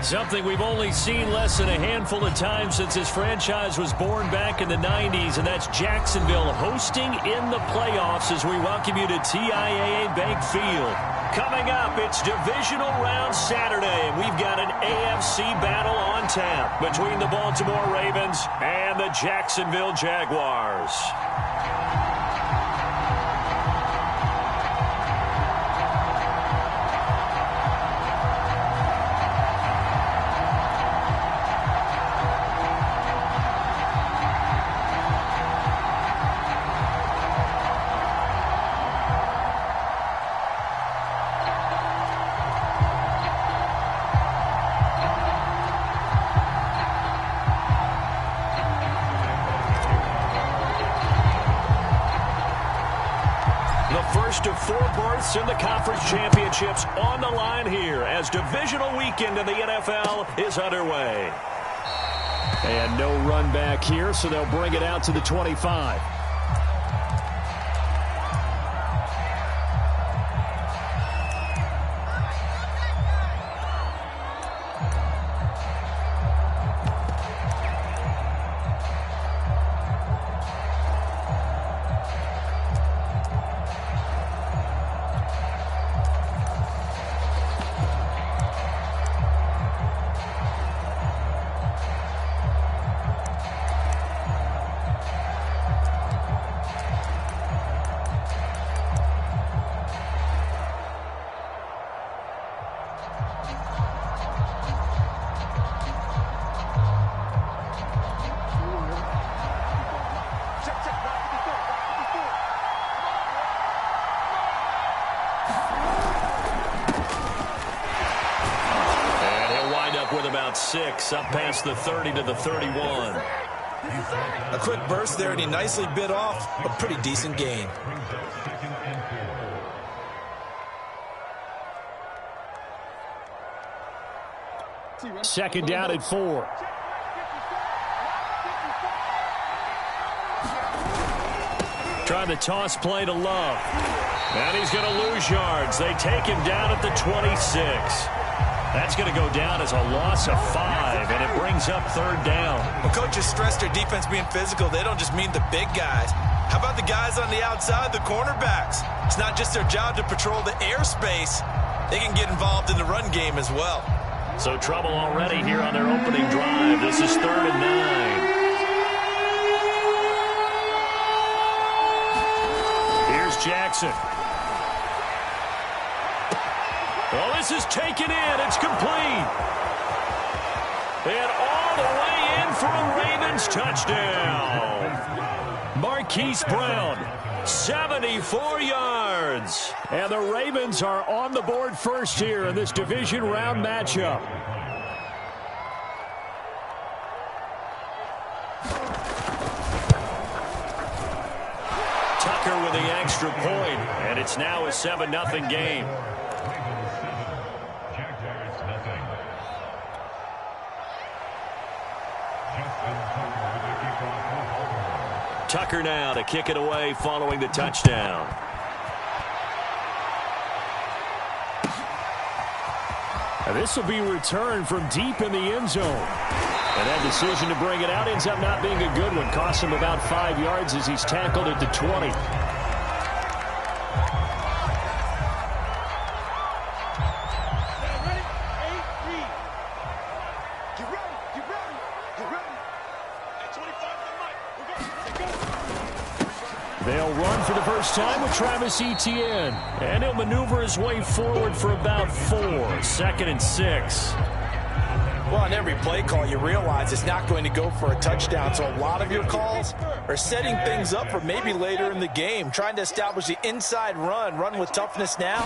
Something we've only seen less than a handful of times since this franchise was born back in the 90s, and that's Jacksonville hosting in the playoffs as we welcome you to TIAA Bank Field. Coming up, it's divisional round Saturday, and we've got an AFC battle on tap between the Baltimore Ravens and the Jacksonville Jaguars. First of 4 berths in the conference championships on the line here as divisional weekend in the NFL is underway. And no run back here, so they'll bring it out to the 25. With about 6 up past the 30 to the 31. A quick burst there, and he nicely bit off a pretty decent gain. Second down at 4. Trying the toss play to Love. And he's going to lose yards. They take him down at the 26. That's going to go down as a loss of 5, and it brings up 3rd down. When coaches stress their defense being physical, they don't just mean the big guys. How about the guys on the outside, the cornerbacks? It's not just their job to patrol the airspace. They can get involved in the run game as well. So trouble already here on their opening drive. This is 3rd and 9. Here's Jackson. Well, this is taken in. It's complete. And all the way in for a Ravens touchdown. Marquise Brown, 74 yards. And the Ravens are on the board first here in this division round matchup. Tucker with the extra point, and it's now a 7-0 game. Tucker now to kick it away following the touchdown. And this will be returned from deep in the end zone. And that decision to bring it out ends up not being a good one. Costs him about 5 yards as he's tackled at the 20. They'll run for the first time with Travis Etienne. And he'll maneuver his way forward for about 4. 2nd and 6. Well, on every play call, you realize it's not going to go for a touchdown. So a lot of your calls are setting things up for maybe later in the game, trying to establish the inside run with toughness now,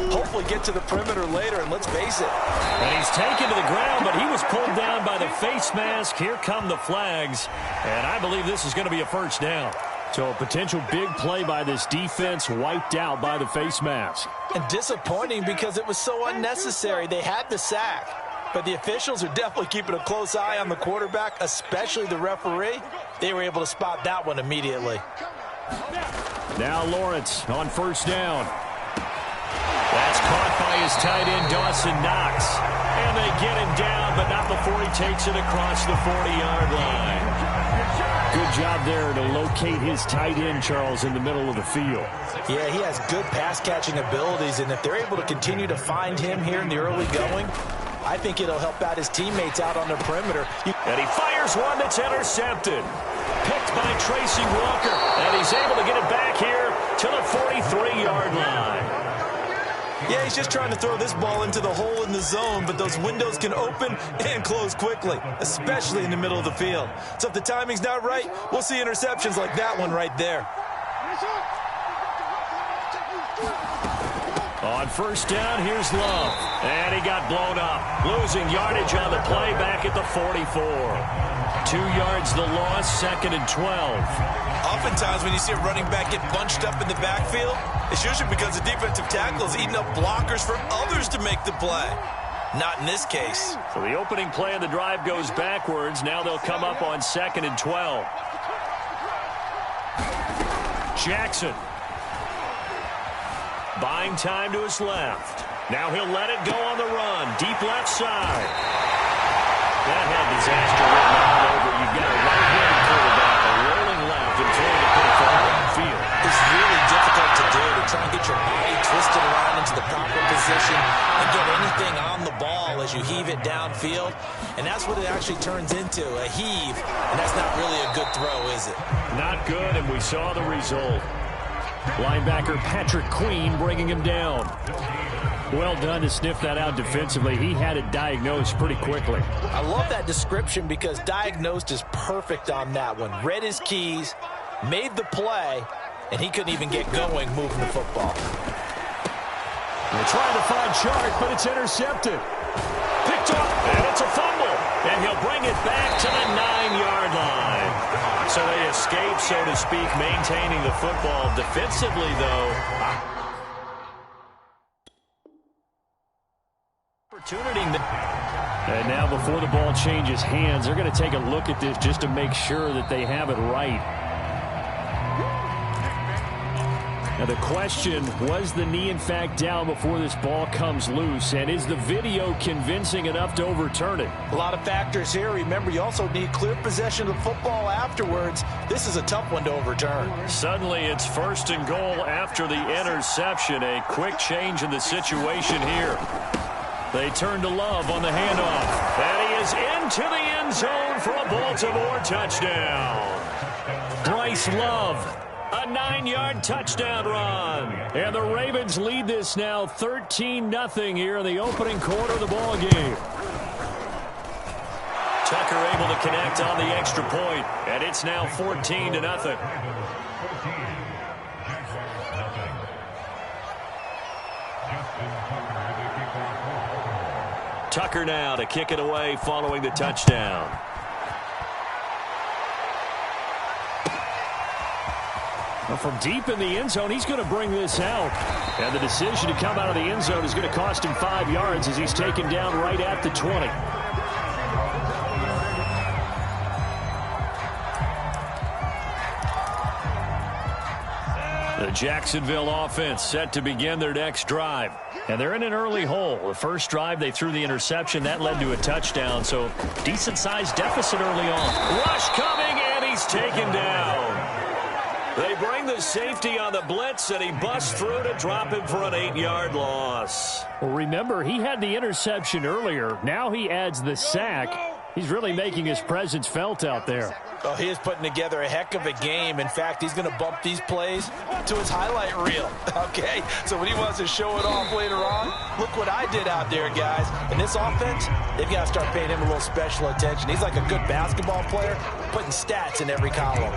hopefully get to the perimeter later, and let's face it. And he's taken to the ground, but he was pulled down by the face mask. Here come the flags, and I believe this is going to be a first down. So a potential big play by this defense wiped out by the face mask. And disappointing because it was so unnecessary. They had the sack. But the officials are definitely keeping a close eye on the quarterback, especially the referee. They were able to spot that one immediately. Now Lawrence on first down. That's caught by his tight end, Dawson Knox. And and they get him down, but not before he takes it across the 40-yard line. Good job there to locate his tight end, Charles, in the middle of the field. Yeah, he has good pass-catching abilities, and if they're able to continue to find him here in the early going, I think it'll help out his teammates out on the perimeter. And he fires one that's intercepted. Picked by Tracy Walker, and he's able to get it back here to the 43-yard line. Yeah, he's just trying to throw this ball into the hole in the zone, but those windows can open and close quickly, especially in the middle of the field. So if the timing's not right, we'll see interceptions like that one right there. On first down, here's Love. And he got blown up. Losing yardage on the play back at the 44. 2 yards the loss, 2nd and 12. Oftentimes when you see a running back get bunched up in the backfield, it's usually because the defensive tackle is eating up blockers for others to make the play. Not in this case. So the opening play of the drive goes backwards. Now they'll come up on 2nd and 12. Jackson. Buying time to his left. Now he'll let it go on the run. Deep left side. That had disaster written all over. You've got a right-handed quarterback, a rolling left, and throwing it pretty far downfield. It's really difficult to do, to try and get your body twisted around into the proper position and get anything on the ball as you heave it downfield. And that's what it actually turns into, a heave. And that's not really a good throw, is it? Not good, and we saw the result. Linebacker Patrick Queen bringing him down. Well done to sniff that out defensively. He had it diagnosed pretty quickly. I love that description because diagnosed is perfect on that one. Read his keys, made the play, and he couldn't even get going moving the football. They're trying to find Chark, but it's intercepted. Picked up, and it's a fumble. And he'll bring it back to the 9-yard line. So they escape, so to speak, maintaining the football. Defensively, though, opportunity. And now before the ball changes hands, they're going to take a look at this just to make sure that they have it right. Now the question, was the knee in fact down before this ball comes loose? And is the video convincing enough to overturn it? A lot of factors here. Remember, you also need clear possession of the football afterwards. This is a tough one to overturn. Suddenly it's 1st and goal after the interception. A quick change in the situation here. They turn to Love on the handoff. And he is into the end zone for a Baltimore touchdown. Bryce Love. A 9-yard touchdown run. And the Ravens lead this now 13-0 here in the opening quarter of the ball game. Tucker able to connect on the extra point, and it's now 14-0. Tucker now to kick it away following the touchdown. Well, from deep in the end zone, he's going to bring this out. And the decision to come out of the end zone is going to cost him 5 yards as he's taken down right at the 20. The Jacksonville offense set to begin their next drive. And they're in an early hole. The first drive, they threw the interception. That led to a touchdown. So decent-sized deficit early on. Rush coming, and he's taken down. They bring the safety on the blitz, and he busts through to drop him for an 8-yard loss. Well, remember, he had the interception earlier. Now he adds the sack. He's really making his presence felt out there. Oh, he is putting together a heck of a game. In fact, he's going to bump these plays to his highlight reel. Okay, so when he wants to show it off later on, look what I did out there, guys. In this offense, they've got to start paying him a little special attention. He's like a good basketball player, putting stats in every column.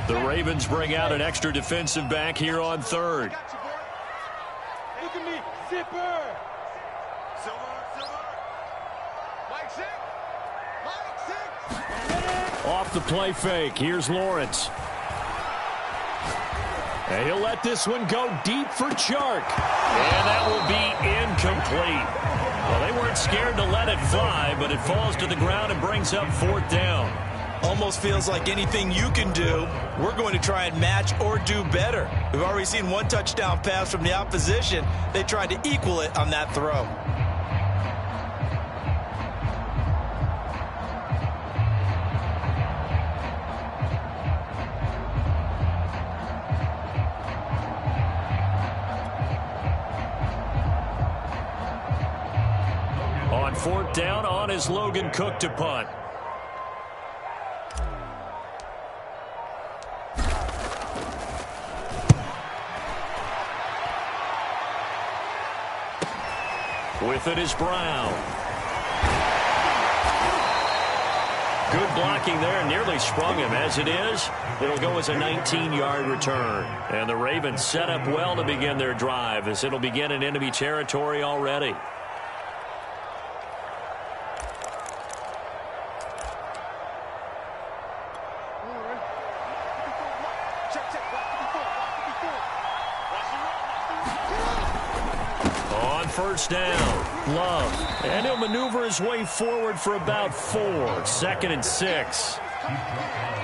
The Ravens bring out an extra defensive back here on 3rd. Look at me, zipper. Off the play fake, here's Lawrence. And he'll let this one go deep for Chark. And that will be incomplete. Well, they weren't scared to let it fly, but it falls to the ground and brings up 4th down. A Almost feels like anything you can do, we're going to try and match or do better. We've already seen one touchdown pass from the opposition. They tried to equal it on that throw. On fourth down, on is Logan Cook to punt. With it is Brown. Good blocking there, nearly sprung him. As it is, it'll go as a 19-yard return. And the Ravens set up well to begin their drive, as it'll begin in enemy territory already. First down, Love, and he'll maneuver his way forward for about 4. 2nd and 6.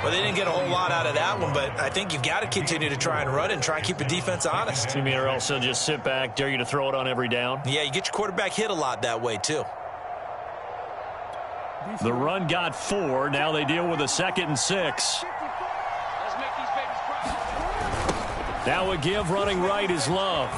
Well, they didn't get a whole lot out of that one, but I think you've got to continue to try and run and try and keep the defense honest. You mean, or else they'll just sit back, dare you to throw it on every down? Yeah, you get your quarterback hit a lot that way, too. The run got 4. Now they deal with a 2nd and 6. Now a give running right is Love.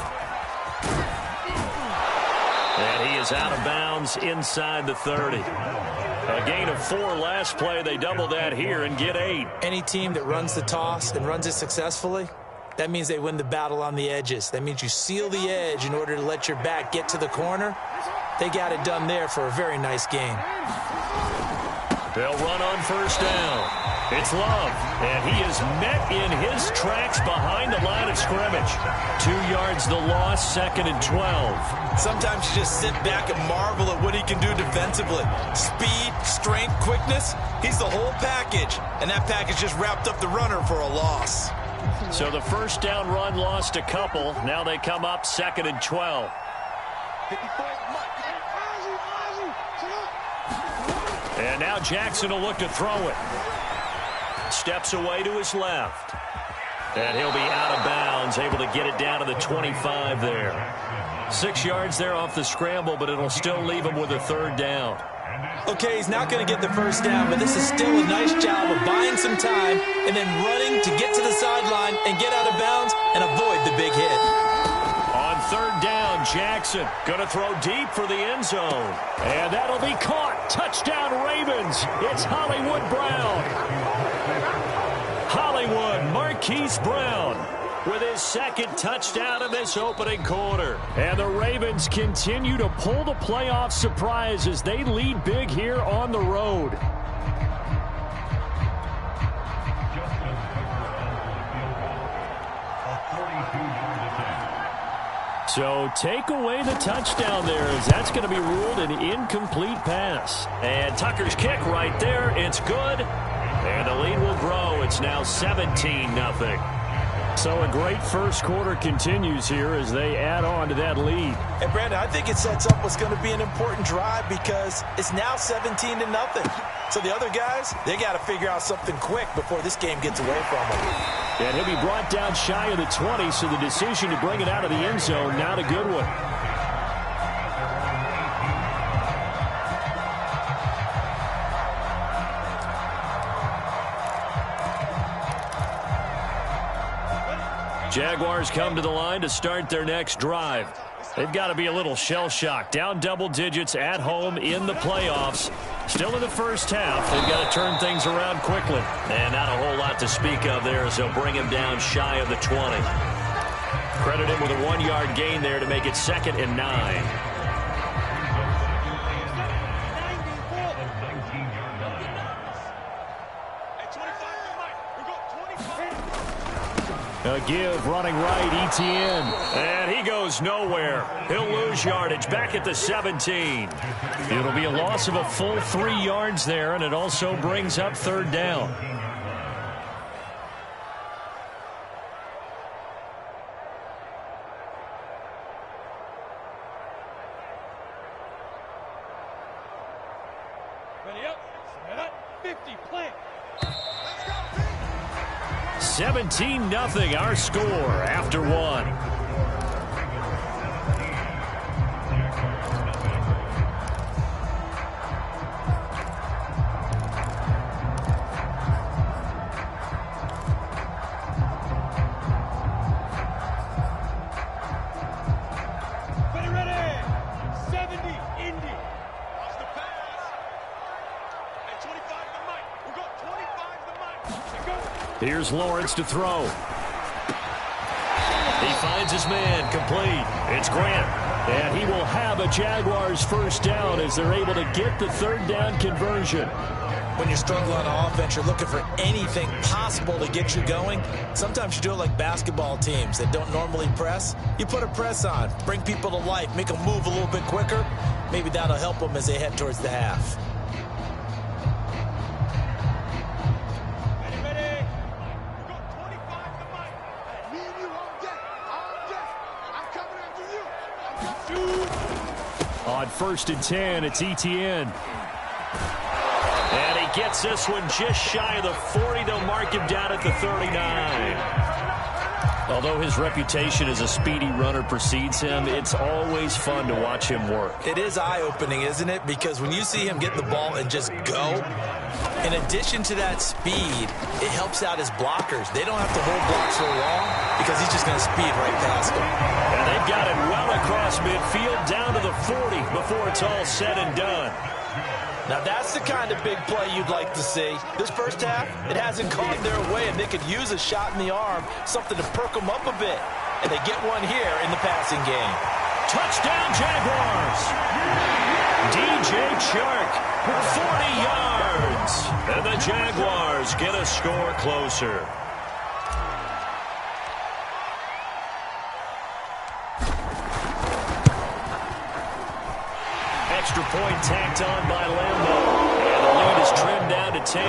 And he is out of bounds inside the 30. A gain of 4 last play. They double that here and get 8. Any team that runs the toss and runs it successfully, that means they win the battle on the edges. That means you seal the edge in order to let your back get to the corner. They got it done there for a very nice gain. They'll run on first down. It's Love, and he is met in his tracks behind the line of scrimmage. 2 yards the loss, 2nd and 12. Sometimes you just sit back and marvel at what he can do defensively. Speed, strength, quickness, he's the whole package. And that package just wrapped up the runner for a loss. So the first down run lost a couple. Now they come up 2nd and 12. And now Jackson will look to throw it. Steps away to his left. And he'll be out of bounds, able to get it down to the 25 there. 6 yards there off the scramble, but it'll still leave him with a 3rd down. Okay, he's not going to get the first down, but this is still a nice job of buying some time and then running to get to the sideline and get out of bounds and avoid the big hit. On 3rd down, Jackson going to throw deep for the end zone. And that'll be caught. Touchdown, Ravens. It's Hollywood Brown. Hollywood Marquise Brown with his 2nd touchdown of this opening quarter. And the Ravens continue to pull the playoff surprise as they lead big here on the road. So take away the touchdown there, as that's going to be ruled an incomplete pass. And Tucker's kick right there. It's good. And the lead will grow. It's now 17-0. So a great first quarter continues here as they add on to that lead. And Brandon, I think it sets up what's going to be an important drive because it's now 17-0. So the other guys, they got to figure out something quick before this game gets away from them. And he'll be brought down shy of the 20, so the decision to bring it out of the end zone, not a good one. Jaguars come to the line to start their next drive. They've got to be a little shell-shocked. Down double digits at home in the playoffs. Still in the first half. They've got to turn things around quickly. And not a whole lot to speak of there as they'll bring him down shy of the 20. Credit him with a 1-yard gain there to make it 2nd and 9. A give running right, Etienne. And he goes nowhere. He'll lose yardage back at the 17. It'll be a loss of a full 3 yards there, and it also brings up 3rd down. Ready up, set up, 50, plant. 17-0 our score after one. Here's Lawrence to throw. He finds his man, complete. It's Grant. And he will have a Jaguars first down as they're able to get the third down conversion. When you're struggling on offense, you're looking for anything possible to get you going. Sometimes you do it like basketball teams that don't normally press. You put a press on, bring people to life, make them move a little bit quicker. Maybe that'll help them as they head towards the half. On 1st and 10, it's Etienne. And he gets this one just shy of the 40. They'll mark him down at the 39. Although his reputation as a speedy runner precedes him, it's always fun to watch him work. It is eye-opening, isn't it? Because when you see him get the ball and just go, in addition to that speed, it helps out his blockers. They don't have to hold blocks for long because he's just going to speed right past them. And they've got it well across midfield down to the 40 before it's all said and done. Now that's the kind of big play you'd like to see. This first half, it hasn't gone their way, and they could use a shot in the arm, something to perk them up a bit. And they get one here in the passing game. Touchdown, Jaguars! DJ Chark, 40 yards. And the Jaguars get a score closer. Extra point tacked on by Lambo. And the lead is trimmed down to 10.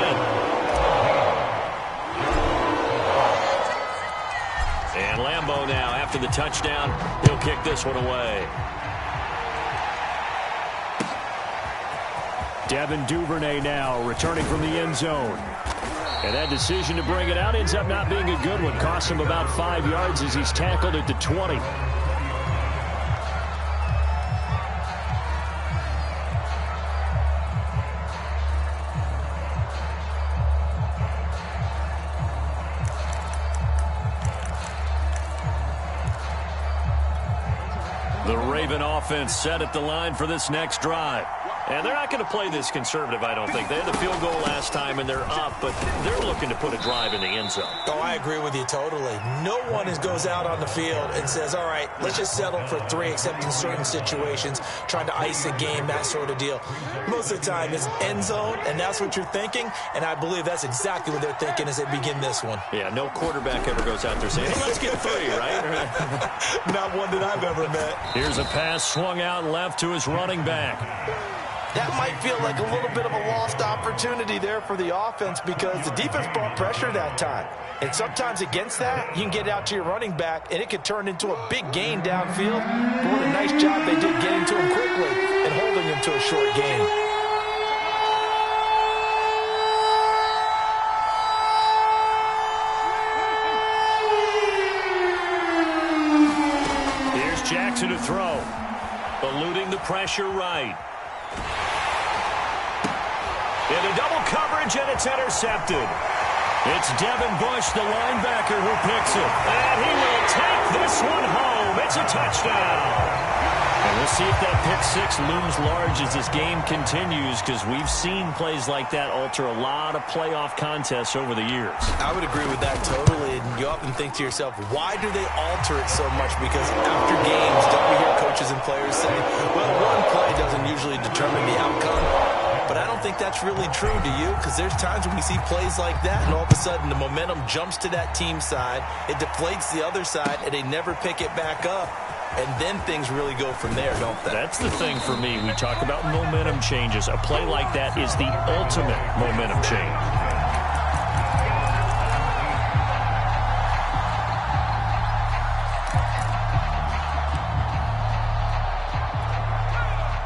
And Lambo now, after the touchdown, he'll kick this one away. Devin Duvernay now returning from the end zone. And that decision to bring it out ends up not being a good one. Cost him about 5 yards as he's tackled at the 20. The Raven offense set at the line for this next drive. And they're not going to play this conservative, I don't think. They had the field goal last time, and they're up, but they're looking to put a drive in the end zone. Oh, I agree with you totally. No one goes out on the field and says, all right, let's just settle for 3, except in certain situations, trying to ice a game, that sort of deal. Most of the time, it's end zone, and that's what you're thinking, and I believe that's exactly what they're thinking as they begin this one. Yeah, no quarterback ever goes out there saying, hey, let's get 3, right? Not one that I've ever met. Here's a pass swung out left to his running back. That might feel like a little bit of a lost opportunity there for the offense because the defense brought pressure that time. And sometimes against that, you can get out to your running back, and it could turn into a big gain downfield. But what a nice job they did getting to him quickly and holding him to a short gain. Here's Jackson to throw. Eluding the pressure right. Into double coverage, and it's intercepted. It's Devin Bush, the linebacker, who picks it. And he will take this one home. It's a touchdown. And we'll see if that pick 6 looms large as this game continues, because we've seen plays like that alter a lot of playoff contests over the years. I would agree with that totally. And you often think to yourself, why do they alter it so much? Because after games, don't we hear coaches and players say, well, one play doesn't usually determine the outcome. But I don't think that's really true, do you? Because there's times when we see plays like that, and all of a sudden the momentum jumps to that team side, it deflates the other side, and they never pick it back up. And then things really go from there, don't they? That's the thing for me. We talk about momentum changes. A play like that is the ultimate momentum change.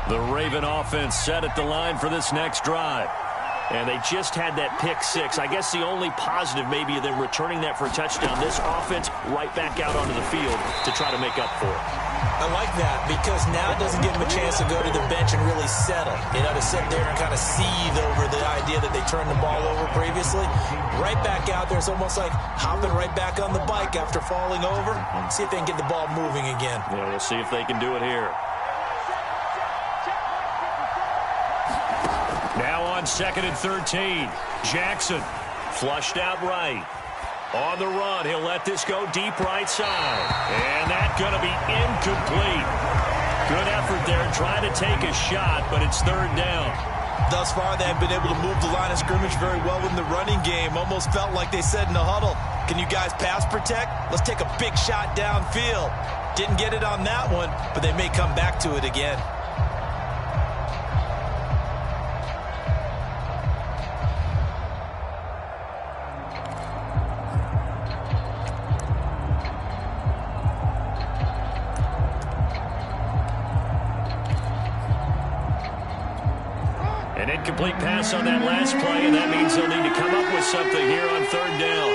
The Raven offense set at the line for this next drive. And they just had that pick six. I guess the only positive maybe of them returning that for a touchdown. This offense right back out onto the field to try to make up for it. I like that because now it doesn't give them a chance to go to the bench and really settle. You know, to sit there and kind of seethe over the idea that they turned the ball over previously. Right back out there. It's almost like hopping right back on the bike after falling over. See if they can get the ball moving again. Yeah, we'll see if they can do it here. Now on 2nd and 13. Jackson flushed out right. On the run, he'll let this go deep right side. And that's going to be incomplete. Good effort there trying to take a shot, but it's 3rd down. Thus far, they have been able to move the line of scrimmage very well in the running game. Almost felt like they said in the huddle, can you guys pass protect? Let's take a big shot downfield. Didn't get it on that one, but they may come back to it again. An incomplete pass on that last play, and that means they'll need to come up with something here on 3rd down.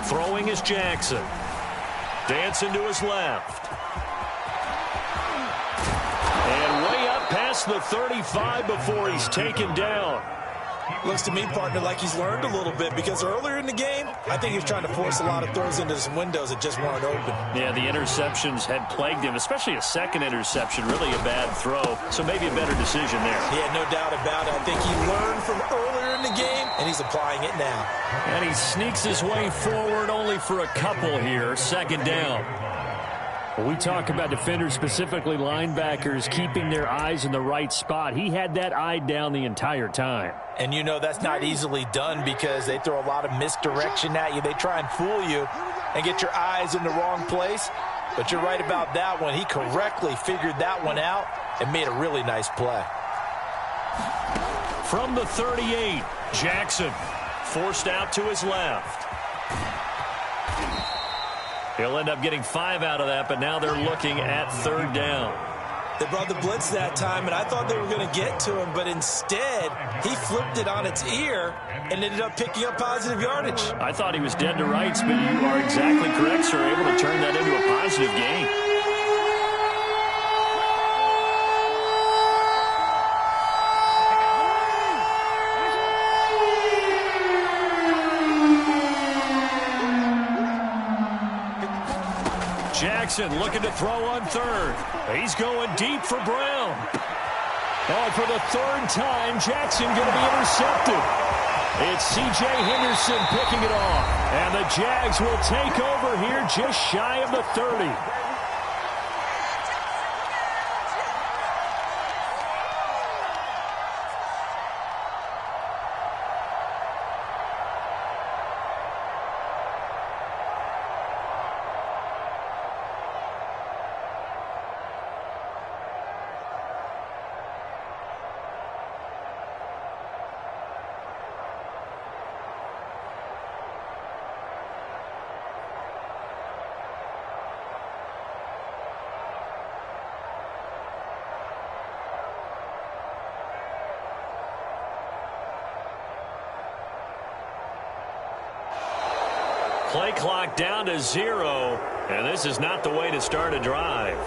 Throwing is Jackson. Dancing to his left. And way up past the 35 before he's taken down. Looks to me, partner, like he's learned a little bit because earlier in the game, I think he was trying to force a lot of throws into some windows that just weren't open. Yeah, the interceptions had plagued him, especially a second interception, really a bad throw. So maybe a better decision there. Yeah, no doubt about it. I think he learned from earlier in the game, and he's applying it now. And he sneaks his way forward only for a couple here. 2nd down. We talk about defenders, specifically linebackers, keeping their eyes in the right spot. He had that eye down the entire time. And you know that's not easily done because they throw a lot of misdirection at you. They try and fool you and get your eyes in the wrong place. But you're right about that one. He correctly figured that one out and made a really nice play. From the 38, Jackson forced out to his left. He'll end up getting 5 out of that, but now they're looking at 3rd down. They brought the blitz that time, and I thought they were going to get to him, but instead, he flipped it on its ear and ended up picking up positive yardage. I thought he was dead to rights, but you are exactly correct, sir. Able to turn that into a positive gain. Jackson looking to throw on 3rd. He's going deep for Brown. And for the 3rd time, Jackson going to be intercepted. It's C.J. Henderson picking it off. And the Jags will take over here just shy of the 30. Play clock down to 0, and this is not the way to start a drive.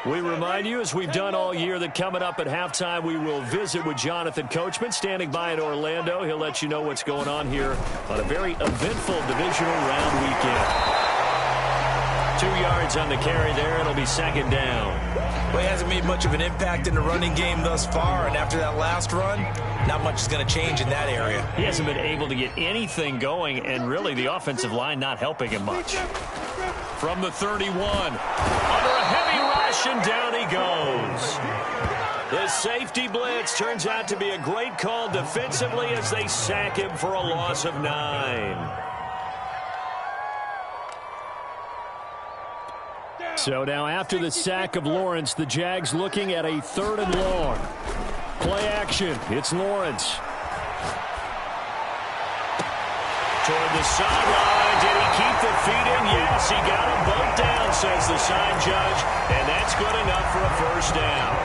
We remind you, as we've done all year, that coming up at halftime, we will visit with Jonathan Coachman, standing by in Orlando. He'll let you know what's going on here on a very eventful divisional round weekend. 2 yards on the carry there. It'll be 2nd down. Well, he hasn't made much of an impact in the running game thus far, and after that last run, not much is going to change in that area. He hasn't been able to get anything going, and really the offensive line not helping him much. From the 31, under a heavy rush, and down he goes. The safety blitz turns out to be a great call defensively as they sack him for a loss of 9. So now after the sack of Lawrence, the Jags looking at a 3rd and long. Play action. It's Lawrence. Toward the sideline. Did he keep the feet in? Yes, he got them both down, says the side judge. And that's good enough for a first down.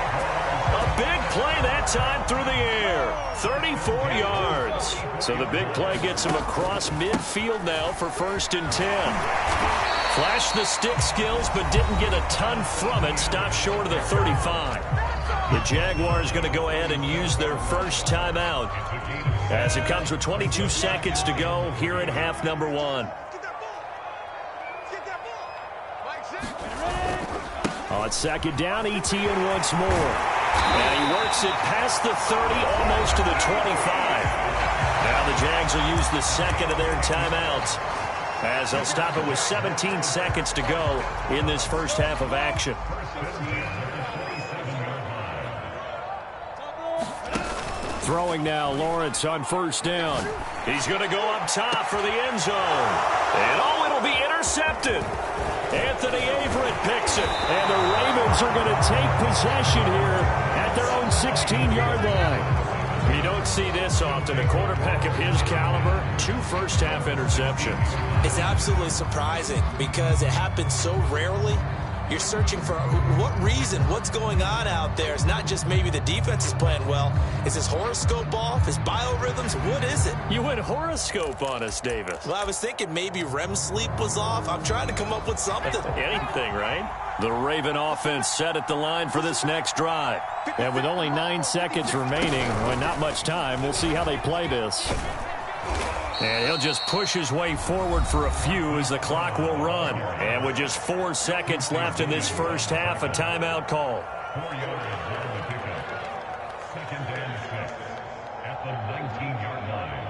A big play that time through the air. 34 yards. So the big play gets him across midfield now for 1st and 10. Flashed the stick skills, but didn't get a ton from it. Stopped short of the 35. The Jaguars going to go ahead and use their first timeout as it comes with 22 seconds to go here at half number 1. On 2nd down, Etienne once more. And he works it past the 30, almost to the 25. Now the Jags will use the second of their timeouts as they'll stop it with 17 seconds to go in this first half of action. Throwing now, Lawrence on 1st down. He's going to go up top for the end zone. And it'll be intercepted. Anthony Averett picks it. And the Ravens are going to take possession here at their own 16-yard line. You don't see this often. A quarterback of his caliber, 2 first-half interceptions. It's absolutely surprising because it happens so rarely. You're searching for what reason, what's going on out there. It's not just maybe the defense is playing well. Is his horoscope off? His biorhythms? What is it? You went horoscope on us, Davis. Well, I was thinking maybe REM sleep was off. I'm trying to come up with something. Anything, right? The Raven offense set at the line for this next drive. And with only 9 seconds remaining, well, not much time, we'll see how they play this. And he'll just push his way forward for a few as the clock will run. And with just 4 seconds left in this first half, a timeout call. 4 yards on the pickup. 2nd and 6 at the 19-yard line.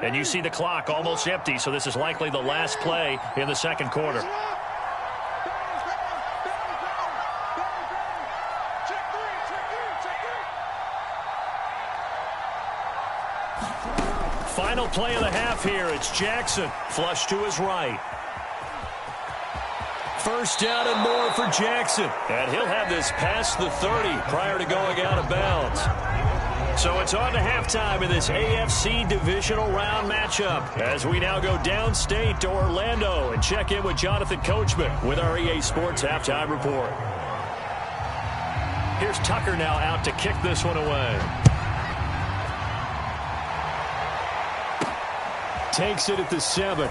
And you see the clock almost empty, so this is likely the last play in the second quarter. Final play of the half here. It's Jackson. Flush to his right. 1st down and more for Jackson. And he'll have this past the 30 prior to going out of bounds. So it's on to halftime in this AFC divisional round matchup as we now go downstate to Orlando and check in with Jonathan Coachman with our EA Sports Halftime Report. Here's Tucker now out to kick this one away. Takes it at the 7.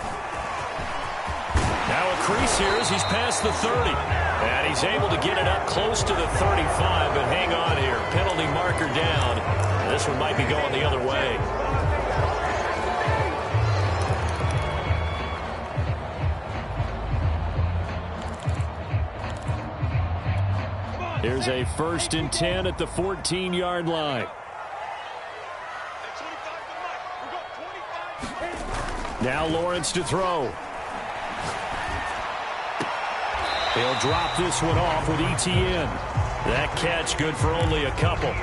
Now a crease here as he's past the 30. And he's able to get it up close to the 35, but hang on here. Penalty marker down. This one might be going the other way. Here's a 1st and 10 at the 14-yard line. Now Lawrence to throw. He'll drop this one off with Etienne. That catch good for only a couple.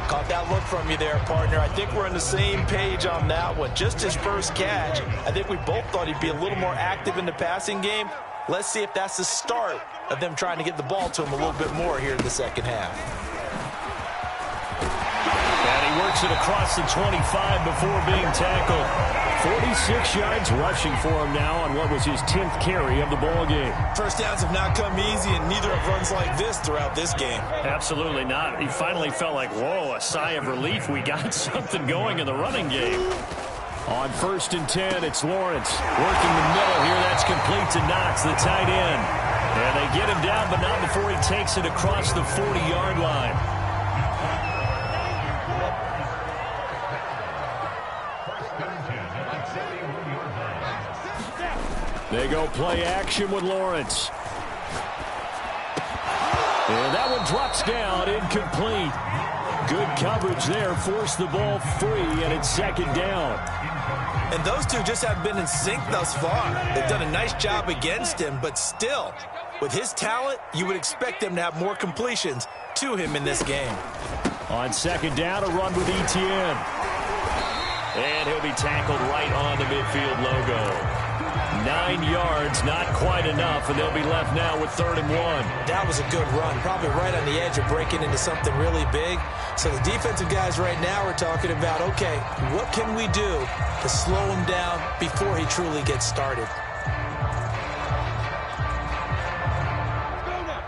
Caught that look from you there, partner. I think we're on the same page on that one. Just his first catch. I think we both thought he'd be a little more active in the passing game. Let's see if that's the start of them trying to get the ball to him a little bit more here in the second half. And he works it across the 25 before being tackled. 46 yards rushing for him now on what was his 10th carry of the ball game. First downs have not come easy, and neither have runs like this throughout this game. Absolutely not. He finally felt like, whoa, a sigh of relief. We got something going in the running game. On 1st and 10, it's Lawrence. Working the middle here. That's complete to Knox, the tight end. And they get him down, but not before he takes it across the 40-yard line. They go play action with Lawrence. And that one drops down, incomplete. Good coverage there, forced the ball free, and it's 2nd down. And those two just have been in sync thus far. They've done a nice job against him, but still, with his talent, you would expect them to have more completions to him in this game. On 2nd down, a run with Etienne. And he'll be tackled right on the midfield logo. 9 yards, not quite enough, and they'll be left now with 3rd and 1. That was a good run, probably right on the edge of breaking into something really big. So the defensive guys right now are talking about, okay, what can we do to slow him down before he truly gets started? Go now.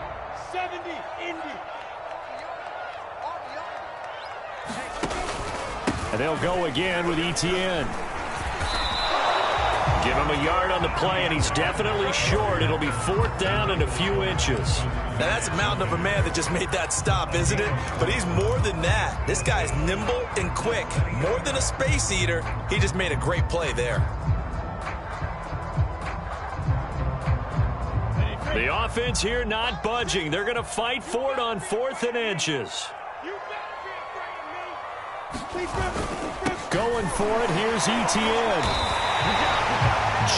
70, Indy. And they'll go again with ETN. Give him a yard on the play, and he's definitely short. It'll be 4th down and a few inches. Now, that's a mountain of a man that just made that stop, isn't it? But he's more than that. This guy's nimble and quick. More than a space eater. He just made a great play there. The offense here not budging. They're going to fight for it on 4th and inches. Going for it, here's ETN.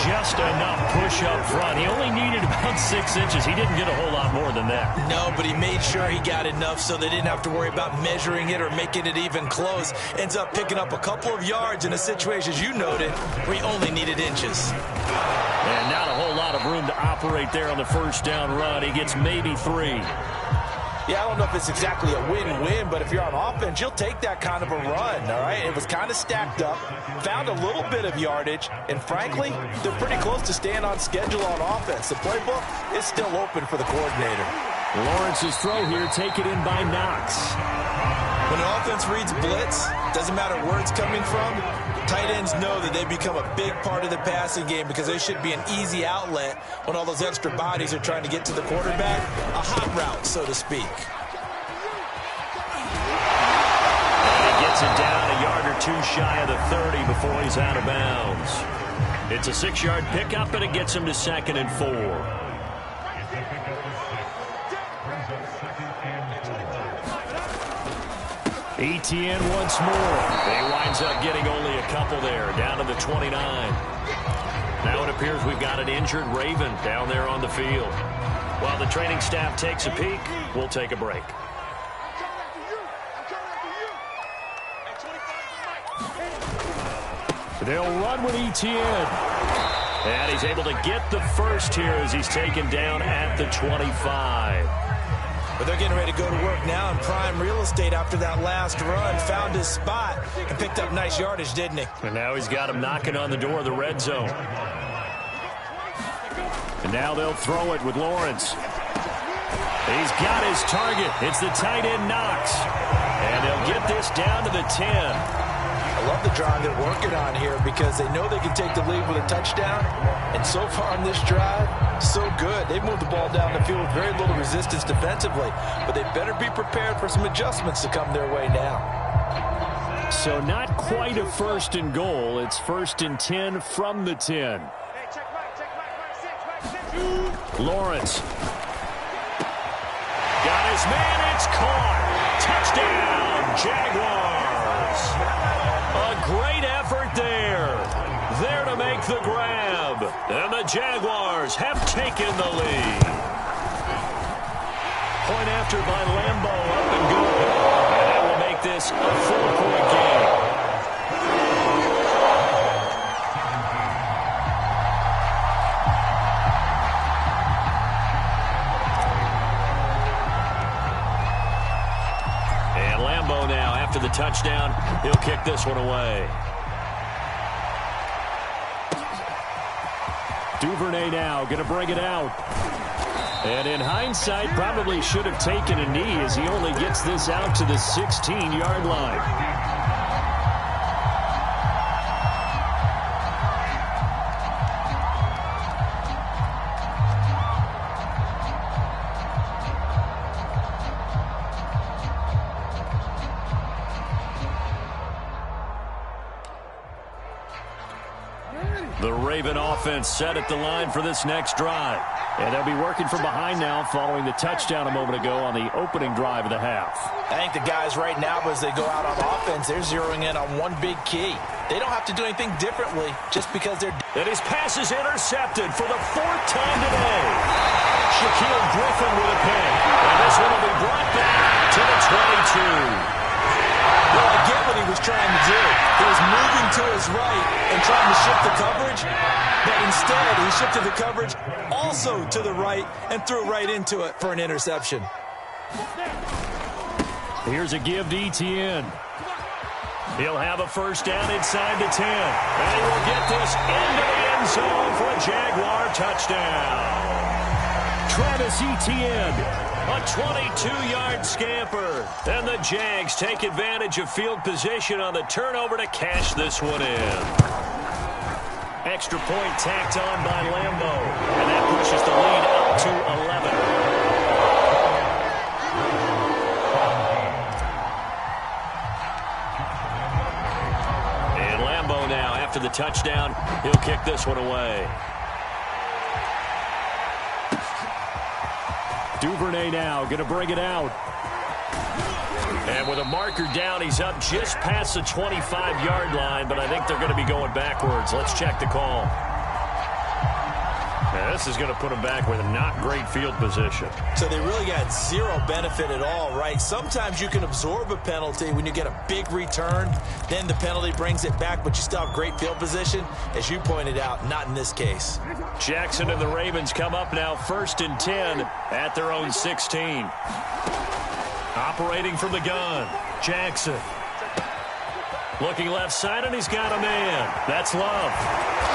Just enough push up front. He only needed about 6 inches. He didn't get a whole lot more than that. No, but he made sure he got enough so they didn't have to worry about measuring it or making it even close. Ends up picking up a couple of yards in a situation, as you noted, where he only needed inches. And not a whole lot of room to operate there on the 1st down run. He gets maybe 3. Yeah, I don't know if it's exactly a win-win, but if you're on offense, you'll take that kind of a run, all right? It was kind of stacked up, found a little bit of yardage, and frankly, they're pretty close to staying on schedule on offense. The playbook is still open for the coordinator. Lawrence's throw here taken in by Knox. When an offense reads blitz, doesn't matter where it's coming from, tight ends know that they become a big part of the passing game because they should be an easy outlet when all those extra bodies are trying to get to the quarterback. A hot route, so to speak. And he gets it down a yard or 2 shy of the 30 before he's out of bounds. It's a 6-yard pickup, and it gets him to 2nd and 4. ETN once more. He winds up getting only a couple there, down to the 29. Now it appears we've got an injured Raven down there on the field. While the training staff takes a peek, we'll take a break. They'll run with ETN. And he's able to get the first here as he's taken down at the 25. But they're getting ready to go to work now in prime real estate after that last run. Found his spot and picked up nice yardage, didn't he? And now he's got him knocking on the door of the red zone. And now they'll throw it with Lawrence. He's got his target. It's the tight end Knox. And they'll get this down to the 10. I love the drive they're working on here because they know they can take the lead with a touchdown. And so far on this drive, so good. They moved the ball down the field with very little resistance defensively. But they better be prepared for some adjustments to come their way now. So not quite a 1st and goal. It's 1st and 10 from the 10. Lawrence. Got his man. It's caught. Touchdown, Jaguars. A great effort there. There to make the grab. And the Jaguars have taken the lead. Point after by Lambo, up and good. And that will make this a 4-point game. And Lambo now, after the touchdown, he'll kick this one away. Duvernay now going to bring it out. And in hindsight, probably should have taken a knee as he only gets this out to the 16-yard line. The Raven offense set at the line for this next drive. And they'll be working from behind now following the touchdown a moment ago on the opening drive of the half. I think the guys right now, as they go out on offense, they're zeroing in on one big key. They don't have to do anything differently just because they're... And his pass is intercepted for the 4th time today. Shaquille Griffin with a pick. And this one will be brought back to the 22. Well, I get what he was trying to do. He was moving to his right and trying to shift the coverage, but instead he shifted the coverage also to the right and threw right into it for an interception. Here's a give to Etienne. He'll have a first down inside the 10. And he will get this into the end zone for a Jaguar touchdown. Travis Etienne, a 22-yard scamper. And the Jags take advantage of field position on the turnover to cash this one in. Extra point tacked on by Lambo. And that pushes the lead up to 11. Now, after the touchdown, he'll kick this one away. Duvernay now going to bring it out. And with a marker down, he's up just past the 25-yard line, but I think they're going to be going backwards. Let's check the call. Now, this is going to put them back with a not great field position. So they really got zero benefit at all, right? Sometimes you can absorb a penalty when you get a big return. Then the penalty brings it back, but you still have great field position. As you pointed out, not in this case. Jackson and the Ravens come up now 1st and 10 at their own 16. Operating from the gun, Jackson. Looking left side, and he's got a man. That's Love.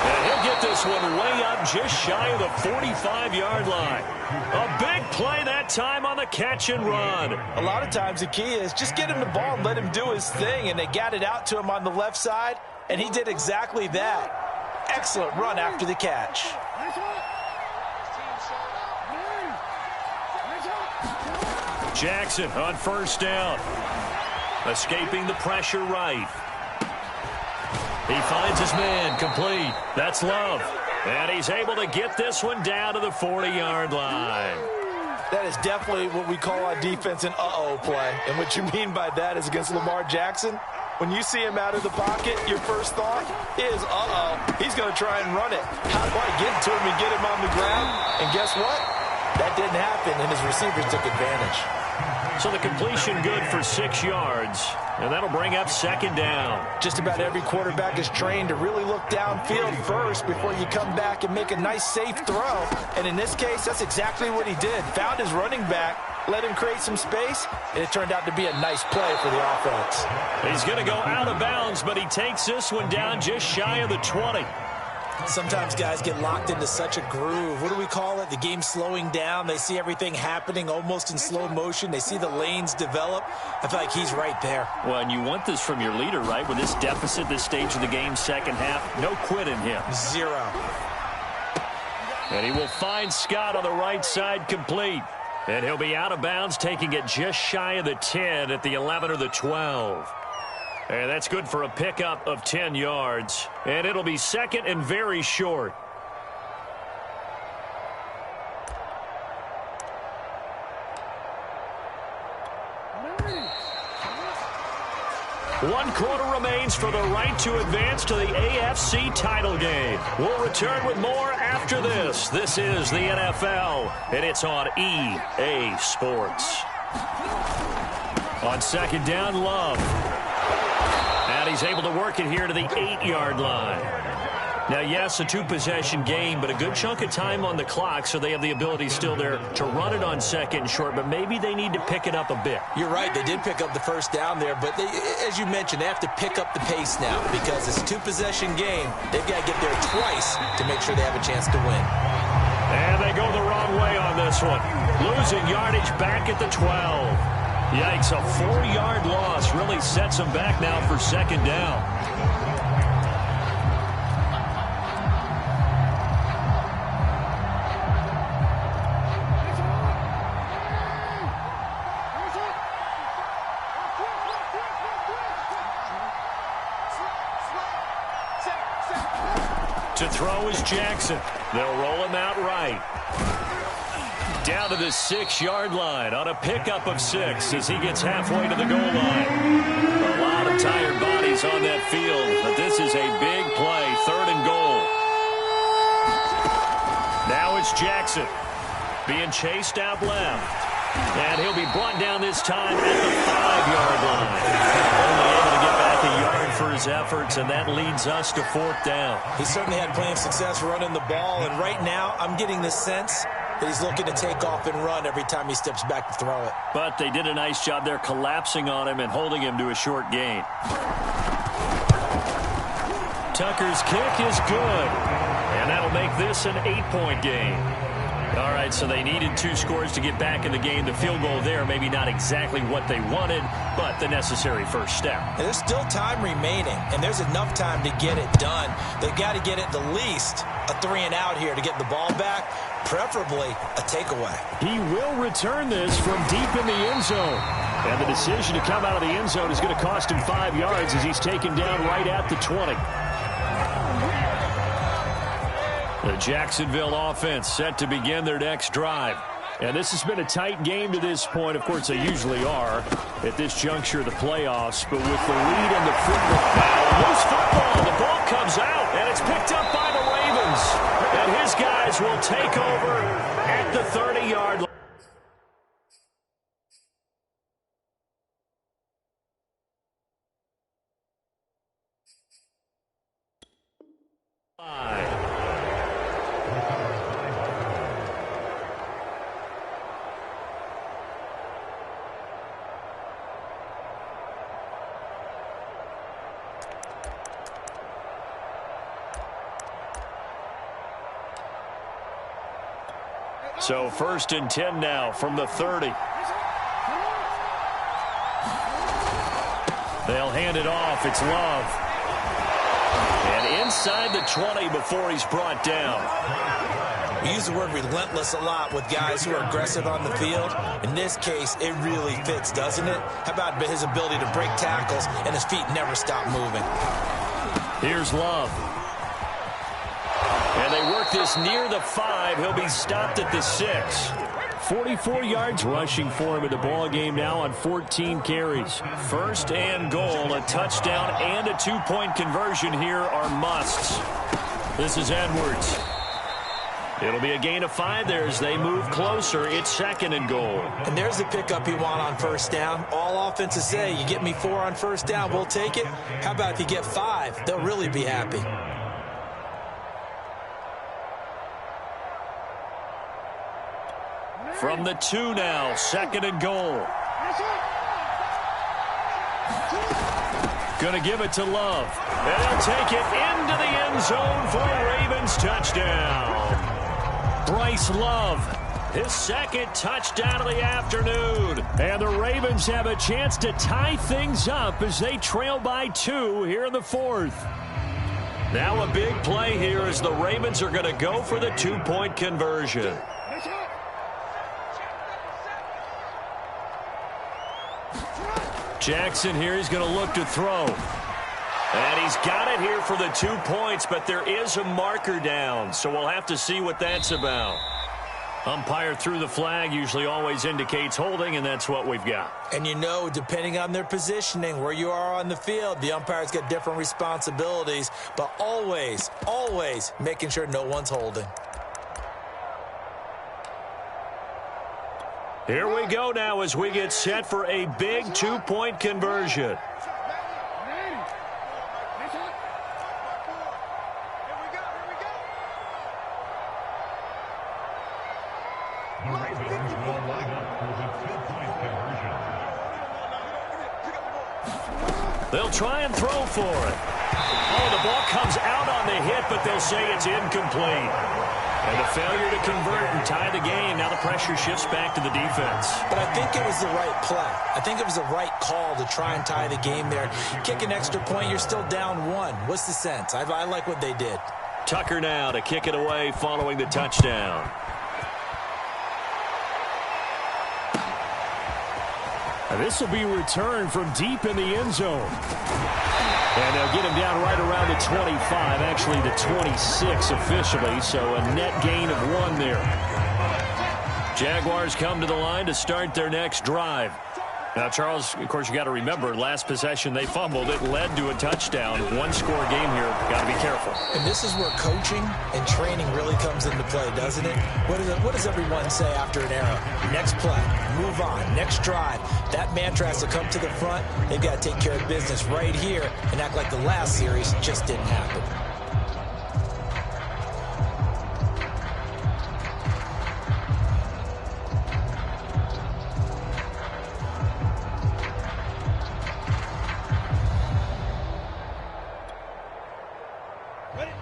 And he'll get this one way up just shy of the 45-yard line. A big play that time on the catch and run. A lot of times the key is just get him the ball and let him do his thing, and they got it out to him on the left side, and he did exactly that. Excellent run after the catch. Jackson on first down. Escaping the pressure right. He finds his man, complete. That's Love. And he's able to get this one down to the 40-yard line. That is definitely what we call on defense an uh-oh play. And what you mean by that is against Lamar Jackson, when you see him out of the pocket, your first thought is, uh-oh, he's going to try and run it. How do I get to him and get him on the ground? And guess what? That didn't happen, and his receivers took advantage. So the completion good for 6 yards, and that'll bring up 2nd down. Just about every quarterback is trained to really look downfield first before you come back and make a nice, safe throw. And in this case, that's exactly what he did. Found his running back, let him create some space, and it turned out to be a nice play for the offense. He's going to go out of bounds, but he takes this one down just shy of the 20. Sometimes guys get locked into such a groove. What do we call it? The game slowing down. They see everything happening almost in slow motion. They see the lanes develop. I feel like he's right there. Well, and you want this from your leader, right? With this deficit, this stage of the game, second half, no quit in him. Zero. And he will find Scott on the right side, complete. And he'll be out of bounds, taking it just shy of the 10 at the 11 or the 12. And that's good for a pickup of 10 yards. And it'll be 2nd and very short. One quarter remains for the right to advance to the AFC title game. We'll return with more after this. This is the NFL, and it's on EA Sports. On 2nd down, Love. And he's able to work it here to the 8-yard line. Now, yes, a 2-possession game, but a good chunk of time on the clock, so they have the ability still there to run it on 2nd and short, but maybe they need to pick it up a bit. You're right. They did pick up the first down there, but they, as you mentioned, they have to pick up the pace now because it's a 2-possession game. They've got to get there twice to make sure they have a chance to win. And they go the wrong way on this one. Losing yardage back at the 12. Yikes, a 4-yard loss really sets them back now for 2nd down. To throw is Jackson. They'll roll him out right. Down to the 6-yard line on a pickup of 6 as he gets halfway to the goal line. A lot of tired bodies on that field, but this is a big play, 3rd and goal. Now it's Jackson being chased out left. And he'll be brought down this time at the 5-yard line. Only able to get back a yard for his efforts, and that leads us to 4th down. He certainly had plenty of success running the ball, and right now I'm getting the sense that he's looking to take off and run every time he steps back to throw it. But they did a nice job there collapsing on him and holding him to a short gain. Tucker's kick is good, and that'll make this an 8-point game. All right, so they needed 2 scores to get back in the game. The field goal there, maybe not exactly what they wanted, but the necessary first step. And there's still time remaining, and there's enough time to get it done. They've got to get at the least a 3-and-out here to get the ball back, preferably a takeaway. He will return this from deep in the end zone. And the decision to come out of the end zone is going to cost him 5 yards as he's taken down right at the 20. The Jacksonville offense set to begin their next drive. And this has been a tight game to this point. Of course, they usually are at this juncture of the playoffs. But with the lead in the football, loose football, the ball comes out, and it's picked up by the Ravens. And his guys will take over at the 30-yard line. So 1st and 10 now from the 30. They'll hand it off. It's Love. And inside the 20 before he's brought down. We use the word relentless a lot with guys who are aggressive on the field. In this case, it really fits, doesn't it? How about his ability to break tackles and his feet never stop moving? Here's Love. And they work this near the 5. He'll be stopped at the 6. 44 yards rushing for him in the ball game now on 14 carries. 1st and goal. A touchdown and a 2-point conversion here are musts. This is Edwards. It'll be a gain of 5 there as they move closer. It's 2nd and goal. And there's the pickup you want on 1st down. All offenses say, you get me 4 on 1st down, we'll take it. How about if you get 5? They'll really be happy. From the 2 now, 2nd and goal. Going to give it to Love. And he'll take it into the end zone for a Ravens touchdown. Bryce Love, his 2nd touchdown of the afternoon. And the Ravens have a chance to tie things up as they trail by 2 here in the 4th. Now a big play here as the Ravens are going to go for the 2-point conversion. Jackson here, he's going to look to throw. And he's got it here for the 2 points, but there is a marker down, so we'll have to see what that's about. Umpire threw the flag, usually always indicates holding, and that's what we've got. And you know, depending on their positioning, where you are on the field, the umpire's got different responsibilities, but always, always making sure no one's holding. Here we go now as we get set for a big 2-point conversion. The Ravens will line up for the 2-point conversion. They'll try and throw for it. Oh, the ball comes out on the hit, but they'll say it's incomplete. And a failure to convert and tie the game. Now the pressure shifts back to the defense. But I think it was the right play. I think it was the right call to try and tie the game there. Kick an extra point, you're still down 1. What's the sense? I like what they did. Tucker now to kick it away following the touchdown. And this will be returned from deep in the end zone. And they'll get him down right around the 25, actually the 26 officially, so a net gain of 1 there. Jaguars come to the line to start their next drive. Now, Charles, of course, you got to remember, last possession they fumbled. It led to a touchdown. One-score game here. Got to be careful. And this is where coaching and training really comes into play, doesn't it? What does everyone say after an error? Next play, move on, next drive. That mantra has to come to the front. They've got to take care of business right here and act like the last series just didn't happen.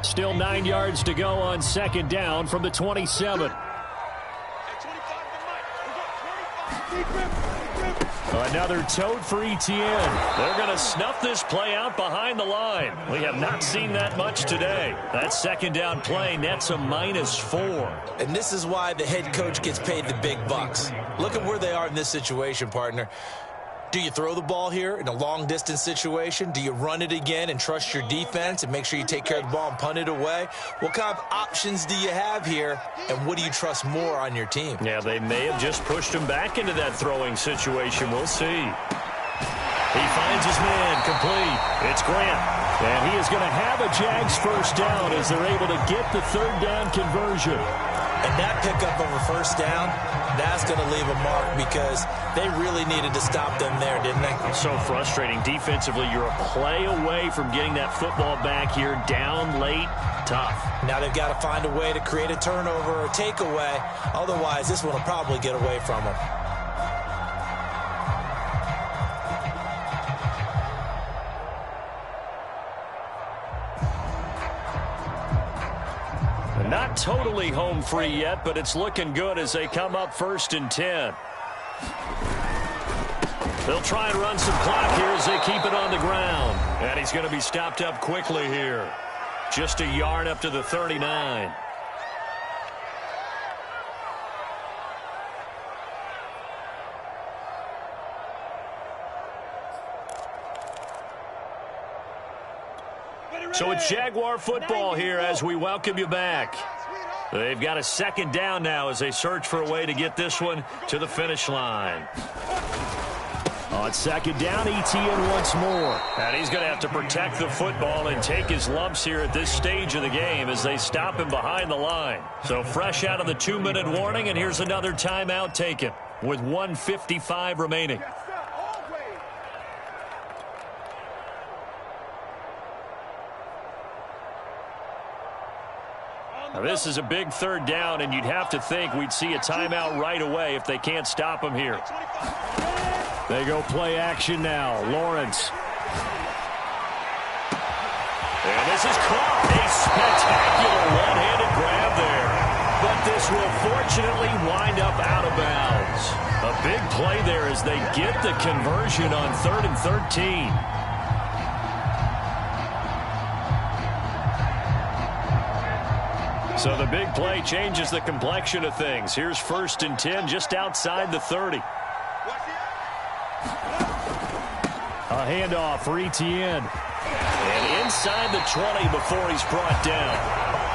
Still 9 yards to go on second down from the 27. Another tote for ETN. They're going to snuff this play out behind the line. We have not seen that much today. That second down play nets a -4. And this is why the head coach gets paid the big bucks. Look at where they are in this situation, partner. Do you throw the ball here in a long-distance situation? Do you run it again and trust your defense and make sure you take care of the ball and punt it away? What kind of options do you have here, and what do you trust more on your team? Yeah, they may have just pushed him back into that throwing situation. We'll see. He finds his man complete. It's Grant. And he is going to have a Jags first down as they're able to get the third down conversion. And that pickup of a first down, that's going to leave a mark because they really needed to stop them there, didn't they? So frustrating. Defensively, you're a play away from getting that football back here. Down late, tough. Now they've got to find a way to create a turnover or a takeaway. Otherwise, this one will probably get away from them. Not totally home free yet, but it's looking good as they come up 1st and 10. They'll try and run some clock here as they keep it on the ground. And he's going to be stopped up quickly here. Just a yard up to the 39. So it's Jaguar football here as we welcome you back. They've got a second down now as they search for a way to get this one to the finish line. On second down, ETN once more. And he's going to have to protect the football and take his lumps here at this stage of the game as they stop him behind the line. So fresh out of the 2-minute warning, and here's another timeout taken with 1:55 remaining. Now, this is a big third down, and you'd have to think we'd see a timeout right away if they can't stop him here. They go play action now. Lawrence. And this is caught. A spectacular one-handed grab there. But this will fortunately wind up out of bounds. A big play there as they get the conversion on 3rd and 13. So the big play changes the complexion of things. Here's 1st and 10 just outside the 30. A handoff for ETN. And inside the 20 before he's brought down.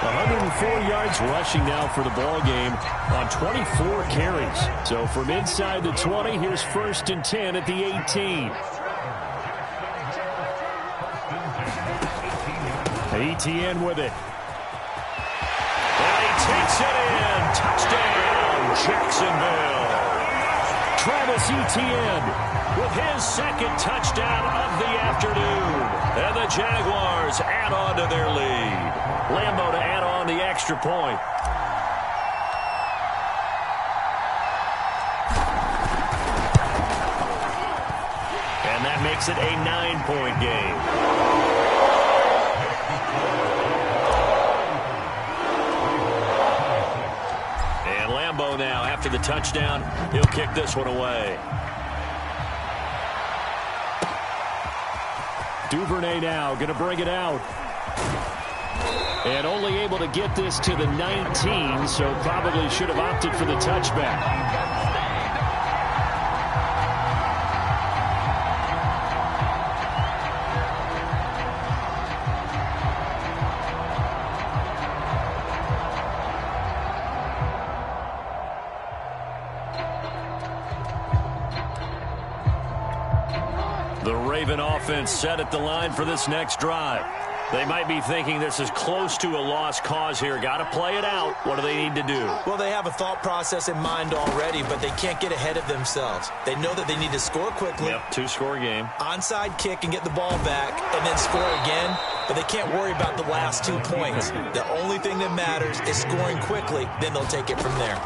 104 yards rushing now for the ball game on 24 carries. So from inside the 20, here's 1st and 10 at the 18. ETN with it. Takes it in. Touchdown, Jacksonville. Travis Etienne with his second touchdown of the afternoon. And the Jaguars add on to their lead. Lambeau to add on the extra point. And that makes it a 9-point game. Now, after the touchdown, he'll kick this one away. Duvernay now going to bring it out. And only able to get this to the 19, so probably should have opted for the touchback. The Raven offense set at the line for this next drive. They might be thinking this is close to a lost cause here. Got to play it out. What do they need to do? Well, they have a thought process in mind already, but they can't get ahead of themselves. They know that they need to score quickly. Yep, two-score game. Onside kick and get the ball back and then score again, but they can't worry about the last 2 points. The only thing that matters is scoring quickly, then they'll take it from there.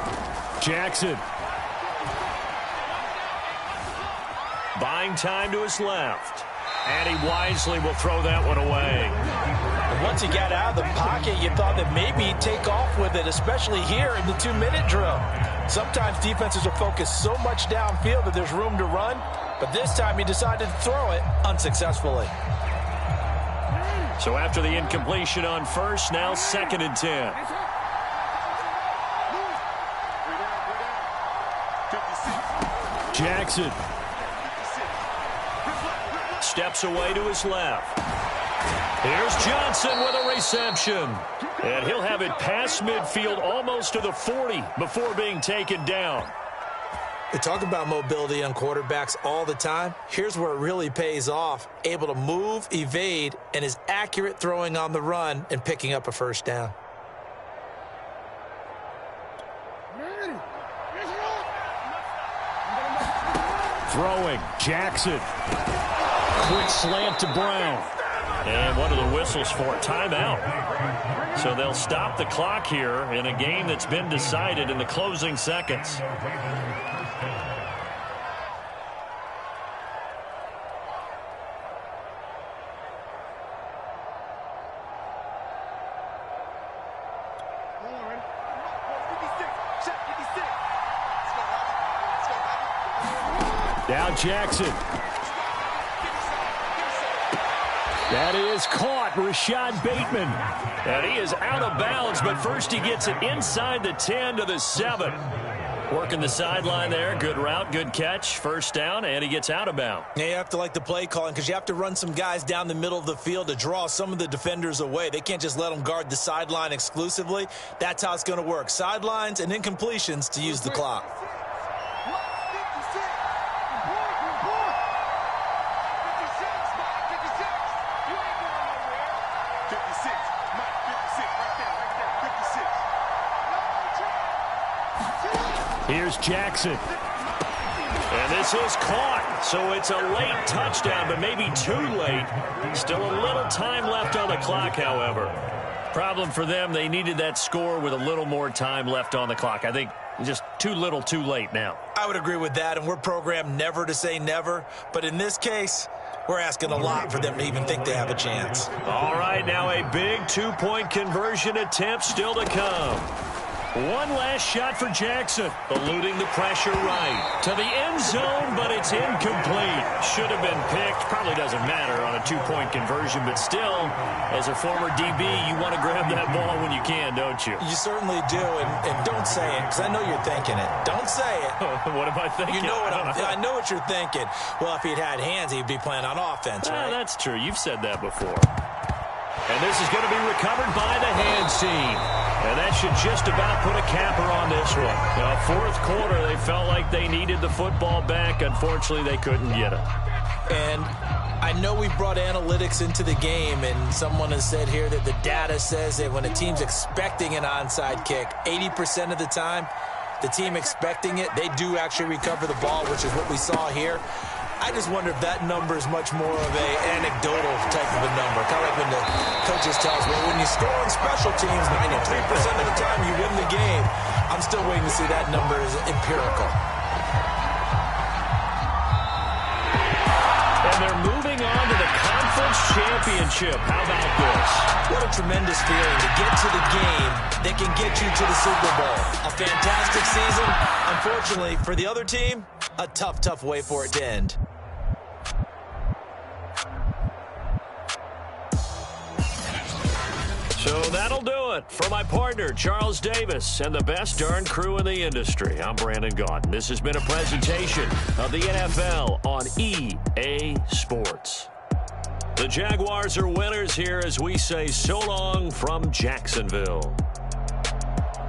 Jackson. Buying time to his left. And he wisely will throw that one away. And once he got out of the pocket, you thought that maybe he'd take off with it, especially here in the 2-minute drill. Sometimes defenses are focused so much downfield that there's room to run, but this time he decided to throw it unsuccessfully. So after the incompletion on first, now 2nd and 10. Jackson. Steps away to his left. Here's Johnson with a reception. And he'll have it past midfield almost to the 40 before being taken down. We talk about mobility on quarterbacks all the time. Here's where it really pays off. Able to move, evade, and is accurate throwing on the run and picking up a first down. Throwing, Jackson. Quick slant to Brown. And what are the whistles for? Timeout. So they'll stop the clock here in a game that's been decided in the closing seconds. Now Jackson. That is caught, Rashad Bateman. And he is out of bounds, but first he gets it inside the 10 to the 7. Working the sideline there. Good route, good catch. First down, and he gets out of bounds. Yeah, you have to like the play calling because you have to run some guys down the middle of the field to draw some of the defenders away. They can't just let them guard the sideline exclusively. That's how it's going to work. Sidelines and incompletions to use the clock. Here's Jackson. And this is caught. So it's a late touchdown, but maybe too late. Still a little time left on the clock, however. Problem for them, they needed that score with a little more time left on the clock. I think just too little, too late now. I would agree with that, and we're programmed never to say never. But in this case, we're asking a lot for them to even think they have a chance. All right, now a big 2-point conversion attempt still to come. One last shot for Jackson, eluding the pressure right. To the end zone, but it's incomplete. Should have been picked. Probably doesn't matter on a 2-point conversion, but still, as a former DB, you want to grab that ball when you can, don't you? You certainly do, and don't say it, because I know you're thinking it. Don't say it. What am I thinking? You know what I know what you're thinking. Well, if he'd had hands, he'd be playing on offense, right? That's true. You've said that before. And this is going to be recovered by the hands team. And that should just about put a capper on this one. Fourth quarter, they felt like they needed the football back. Unfortunately, they couldn't get it. And I know we brought analytics into the game, and someone has said here that the data says that when a team's expecting an onside kick, 80% of the time, the team expecting it, they do actually recover the ball, which is what we saw here. I just wonder if that number is much more of an anecdotal type of a number. Kind of like when the coaches tell us, well, when you score on special teams, 93% of the time you win the game. I'm still waiting to see that number is empirical. And they're moving on to the conference championship. How about this? What a tremendous feeling to get to the game that can get you to the Super Bowl. A fantastic season. Unfortunately, for the other team, a tough, tough way for it to end. So that'll do it for my partner, Charles Davis, and the best darn crew in the industry. I'm Brandon Gaudin. This has been a presentation of the NFL on EA Sports. The Jaguars are winners here as we say so long from Jacksonville.